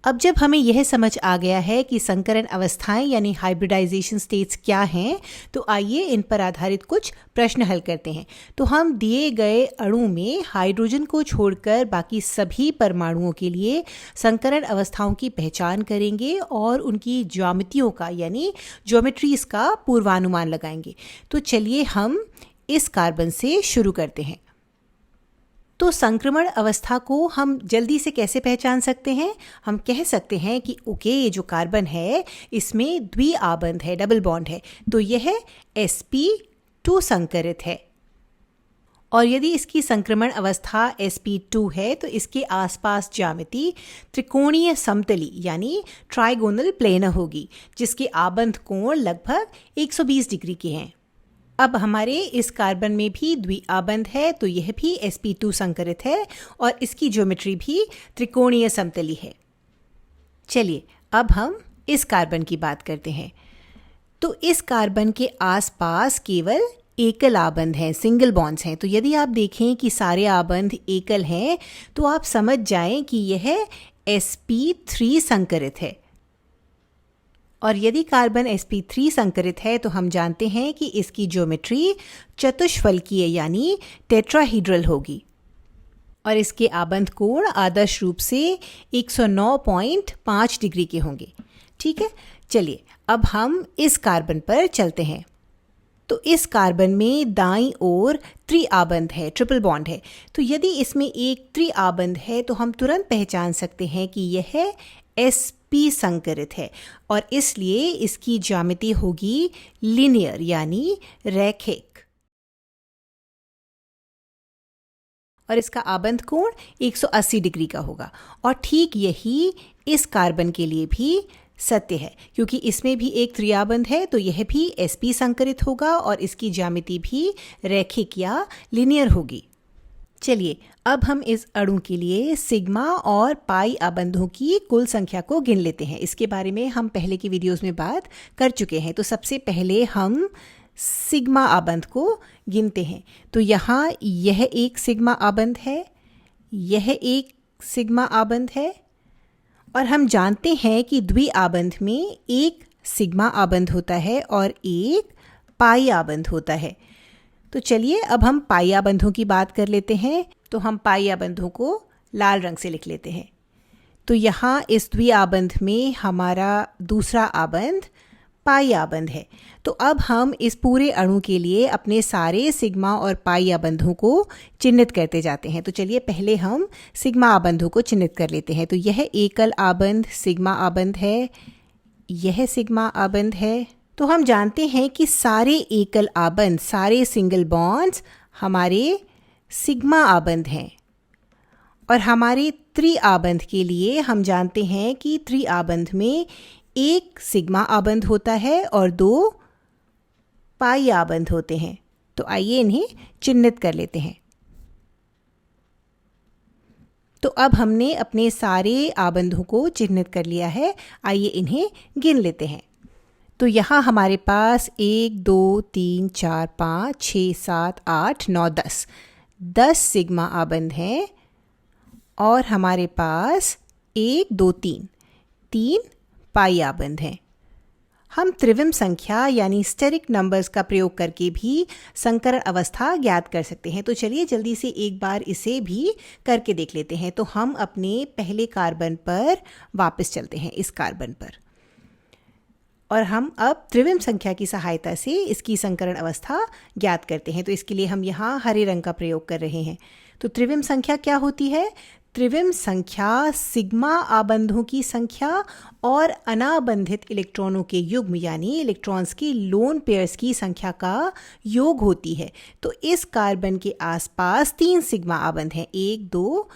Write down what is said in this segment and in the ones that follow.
अब जब हमें यह समझ आ गया है कि संकरण अवस्थाएं यानी हाइब्रिडाइजेशन स्टेट्स क्या हैं, तो आइए इन पर आधारित कुछ प्रश्न हल करते हैं। तो हम दिए गए अणु में हाइड्रोजन को छोड़कर बाकी सभी परमाणुओं के लिए संकरण अवस्थाओं की पहचान करेंगे और उनकी ज्यामितियों का यानी ज्योमेट्रीज का पूर्वानुमान लगाएंगे। तो चलिए हम इस कार्बन से शुरू करते हैं। तो संक्रमण अवस्था को हम जल्दी से कैसे पहचान सकते हैं? हम कह सकते हैं कि ओके, ये जो कार्बन है इसमें द्विआबंध है, डबल बॉन्ड है, तो यह sp2 संकरित है। और यदि इसकी संक्रमण अवस्था sp2 है तो इसके आसपास ज्यामिति त्रिकोणीय समतली यानी ट्राइगोनल प्लेनर होगी, जिसके आबंध कोण लगभग 120 डिग्री के हैं। अब हमारे इस कार्बन में भी द्विआबंध है, तो यह भी sp2 संकरित है और इसकी ज्योमेट्री भी त्रिकोणीय समतली है। चलिए अब हम इस कार्बन की बात करते हैं। तो इस कार्बन के आसपास केवल एकल आबंध हैं, सिंगल बॉन्ड्स हैं। तो यदि आप देखें कि सारे आबंध एकल हैं तो आप समझ जाएं कि यह sp3 संकरित है। और यदि कार्बन sp3 संकरित है तो हम जानते हैं कि इसकी ज्योमेट्री चतुष्फलकीय यानी टेट्राहीड्रल होगी और इसके आबंध कोण आदर्श रूप से 109.5 डिग्री के होंगे। ठीक है, चलिए अब हम इस कार्बन पर चलते हैं। तो इस कार्बन में दाईं ओर त्रिआबंध है, ट्रिपल बॉन्ड है। तो यदि इसमें एक त्रिआबंध है तो हम तुरंत पहचान सकते हैं कि यह sp संकरित है और इसलिए इसकी ज्यामिति होगी लीनियर यानी रैखिक और इसका आबंध कोण 180 डिग्री का होगा। और ठीक यही इस कार्बन के लिए भी सत्य है, क्योंकि इसमें भी एक त्रिआबंध है तो यह भी sp संकरित होगा और इसकी ज्यामिति भी रैखिक या लीनियर होगी। चलिए अब हम इस अणु के लिए सिग्मा और पाई आबंधों की कुल संख्या को गिन लेते हैं। इसके बारे में हम पहले की वीडियोस में बात कर चुके हैं। तो सबसे पहले हम सिग्मा आबंध को गिनते हैं। तो यहाँ यह एक सिग्मा आबंध है, यह एक सिग्मा आबंध है और हम जानते हैं कि द्विआबंध में एक सिग्मा आबंध होता है और एक पाई आबंध होता है। तो चलिए अब हम पाई आबंधों की बात कर लेते हैं। तो हम पाई आबंधों को लाल रंग से लिख लेते हैं। तो यहाँ इस द्विआबंध में हमारा दूसरा आबंध पाई आबंध है। तो अब हम इस पूरे अणु के लिए अपने सारे सिग्मा और पाई आबंधों को चिन्हित करते जाते हैं। तो चलिए पहले हम सिग्मा आबंधों को चिन्हित कर लेते हैं। तो यह एकल आबंध सिग्मा आबंध है, यह सिग्मा आबंध है। तो हम जानते हैं कि सारे एकल आबंध, सारे सिंगल बॉन्ड्स हमारे सिग्मा आबंध हैं और हमारे त्रिआबंध के लिए हम जानते हैं कि त्रिआबंध में एक सिग्मा आबंध होता है और दो पाई आबंध होते हैं। तो आइए इन्हें चिन्हित कर लेते हैं। तो अब हमने अपने सारे आबंधों को चिन्हित कर लिया है, आइए इन्हें गिन लेते हैं। तो यहाँ हमारे पास 1 2 3 4 5 6 7 8 9 10 सिग्मा आबंध हैं और हमारे पास 1 2 3 पाई आबंध हैं। हम त्रिविम संख्या यानी स्टेरिक नंबर्स का प्रयोग करके भी संकरण अवस्था ज्ञात कर सकते हैं। तो चलिए जल्दी से एक बार इसे भी करके देख लेते हैं। तो हम अपने पहले कार्बन पर वापस चलते हैं, इस कार्बन पर, और हम अब त्रिविम संख्या की सहायता से इसकी संकरण अवस्था ज्ञात करते हैं। तो इसके लिए हम यहाँ हरे रंग का प्रयोग कर रहे हैं। तो त्रिविम संख्या क्या होती है? त्रिविम संख्या सिग्मा आबंधों की संख्या और अनाबंधित इलेक्ट्रॉनों के युग्म यानी इलेक्ट्रॉन्स की लोन पेयर्स की संख्या का योग होती है। तो इस कार्बन के आसपास 3 सिग्मा आबंध हैं, 1 2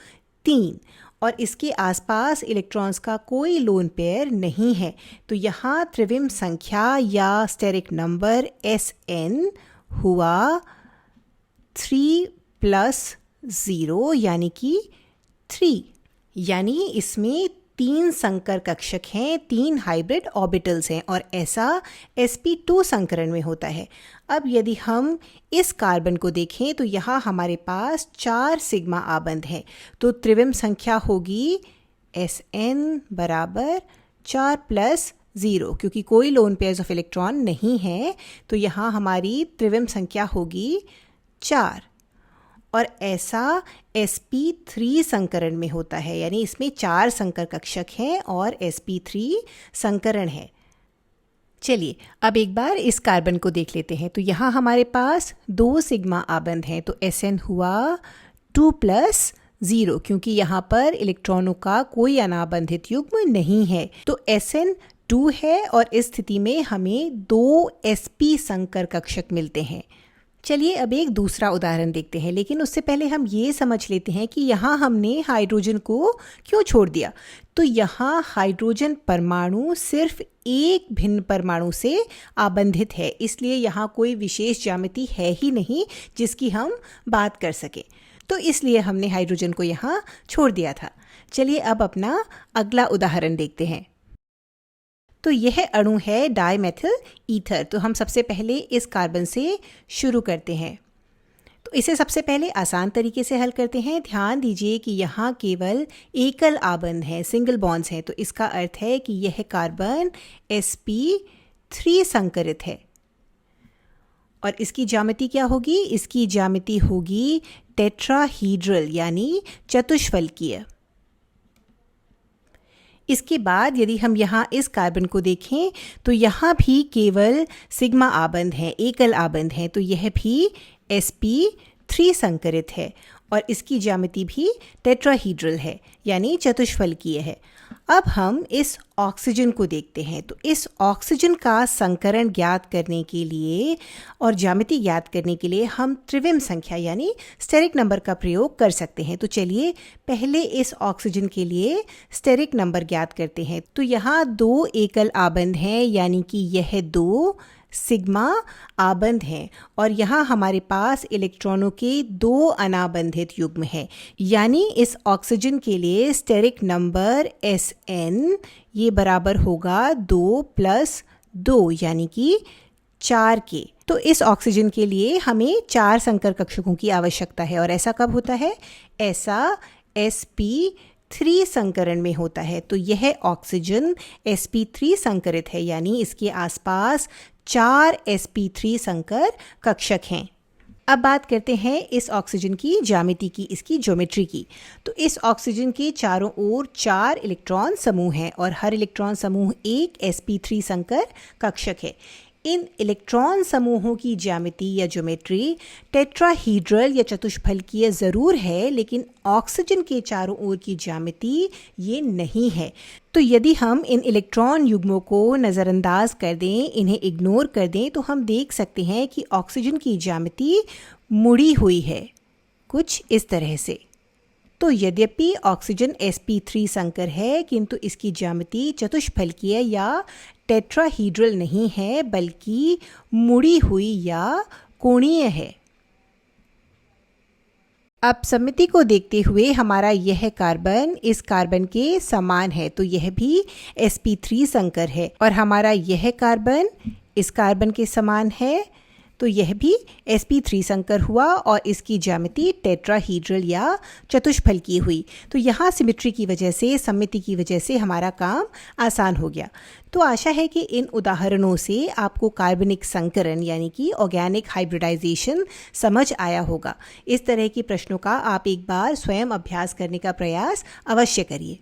3, और इसके आसपास इलेक्ट्रॉन्स का कोई लोन पेयर नहीं है। तो यहाँ त्रिविम संख्या या स्टेरिक नंबर Sn हुआ 3 + 0 यानी कि 3, यानी इसमें 3 संकर कक्षक हैं, 3 हाइब्रिड ऑर्बिटल्स हैं और ऐसा sp2 संकरण में होता है। अब यदि हम इस कार्बन को देखें तो यहाँ हमारे पास 4 सिग्मा आबंध हैं। तो त्रिविम संख्या होगी Sn बराबर 4 प्लस 0, क्योंकि कोई लोन पेयर्स ऑफ इलेक्ट्रॉन नहीं है तो यहाँ हमारी त्रिविम संख्या होगी 4। और ऐसा sp3 संकरण में होता है, यानी इसमें 4 संकर कक्षक हैं और sp3 संकरण है। चलिए अब एक बार इस कार्बन को देख लेते हैं। तो यहाँ हमारे पास 2 सिग्मा आबंध हैं, तो Sn हुआ 2 प्लस 0, क्योंकि यहाँ पर इलेक्ट्रॉनों का कोई अनाबंधित युग्म नहीं है। तो Sn 2 है और इस स्थिति में हमें 2 sp संकर कक्षक मिलते हैं। चलिए अब एक दूसरा उदाहरण देखते हैं, लेकिन उससे पहले हम ये समझ लेते हैं कि यहाँ हमने हाइड्रोजन को क्यों छोड़ दिया। तो यहाँ हाइड्रोजन परमाणु सिर्फ एक भिन्न परमाणु से आबंधित है, इसलिए यहाँ कोई विशेष ज्यामिति है ही नहीं जिसकी हम बात कर सके, तो इसलिए हमने हाइड्रोजन को यहाँ छोड़ दिया था। चलिए अब अपना अगला उदाहरण देखते हैं। तो यह अणु है डाईमेथिल ईथर। तो हम सबसे पहले इस कार्बन से शुरू करते हैं। तो इसे सबसे पहले आसान तरीके से हल करते हैं। ध्यान दीजिए कि यहाँ केवल एकल आबंध है, सिंगल बॉन्ड्स हैं, तो इसका अर्थ है कि यह कार्बन sp3 संकरित है। और इसकी ज्यामिति क्या होगी? इसकी ज्यामिति होगी टेट्राहीड्रल यानी चतुष्फलकीय। इसके बाद यदि हम यहाँ इस कार्बन को देखें तो यहाँ भी केवल सिग्मा आबंध है, एकल आबंध है, तो यह भी sp3 संकरित है और इसकी ज्यामिति भी टेट्राहीड्रल है यानी चतुष्फलकीय है। अब हम इस ऑक्सीजन को देखते हैं। तो इस ऑक्सीजन का संकरण ज्ञात करने के लिए और ज्यामिति ज्ञात करने के लिए हम त्रिविम संख्या यानी स्टेरिक नंबर का प्रयोग कर सकते हैं। तो चलिए पहले इस ऑक्सीजन के लिए स्टेरिक नंबर ज्ञात करते हैं। तो यहाँ 2 एकल आबंध हैं, यानी कि यह 2 सिग्मा आबंध हैं और यहाँ हमारे पास इलेक्ट्रॉनों के 2 अनाबंधित युग्म हैं, यानी इस ऑक्सीजन के लिए स्टेरिक नंबर Sn ये बराबर होगा 2 प्लस 2 यानी कि 4 के। तो इस ऑक्सीजन के लिए हमें 4 संकर कक्षकों की आवश्यकता है और ऐसा कब होता है? ऐसा sp3 संकरण में होता है। तो यह ऑक्सीजन sp3 संकरित है, यानी इसके आसपास 4 sp3 संकर कक्षक हैं। अब बात करते हैं इस ऑक्सीजन की ज्यामिति की, इसकी ज्योमेट्री की। तो इस ऑक्सीजन के चारों ओर 4 इलेक्ट्रॉन समूह हैं और हर इलेक्ट्रॉन समूह एक sp3 संकर कक्षक है। इन इलेक्ट्रॉन समूहों की ज्यामिति या ज्योमेट्री टेट्राहीड्रल या चतुष्फलकीय ज़रूर है, लेकिन ऑक्सीजन के चारों ओर की ज्यामिति ये नहीं है। तो यदि हम इन इलेक्ट्रॉन युग्मों को नज़रअंदाज कर दें, इन्हें इग्नोर कर दें, तो हम देख सकते हैं कि ऑक्सीजन की ज्यामिति मुड़ी हुई है कुछ इस तरह से। तो यद्यपि ऑक्सीजन sp3 संकर है, किंतु इसकी ज्यामिति चतुष्फलकीय या टेट्राहीड्रल नहीं है, बल्कि मुड़ी हुई या कोणीय है। अब सममिति को देखते हुए हमारा यह कार्बन इस कार्बन के समान है, तो यह भी sp3 संकर है और हमारा यह कार्बन इस कार्बन के समान है, तो यह भी sp3 संकर हुआ और इसकी ज्यामिति टेट्राहीड्रल या चतुष्फलकीय हुई। तो यहाँ सिमेट्री की वजह से, सममिति की वजह से हमारा काम आसान हो गया। तो आशा है कि इन उदाहरणों से आपको कार्बनिक संकरण यानी कि ऑर्गेनिक हाइब्रिडाइजेशन समझ आया होगा। इस तरह के प्रश्नों का आप एक बार स्वयं अभ्यास करने का प्रयास अवश्य करिए।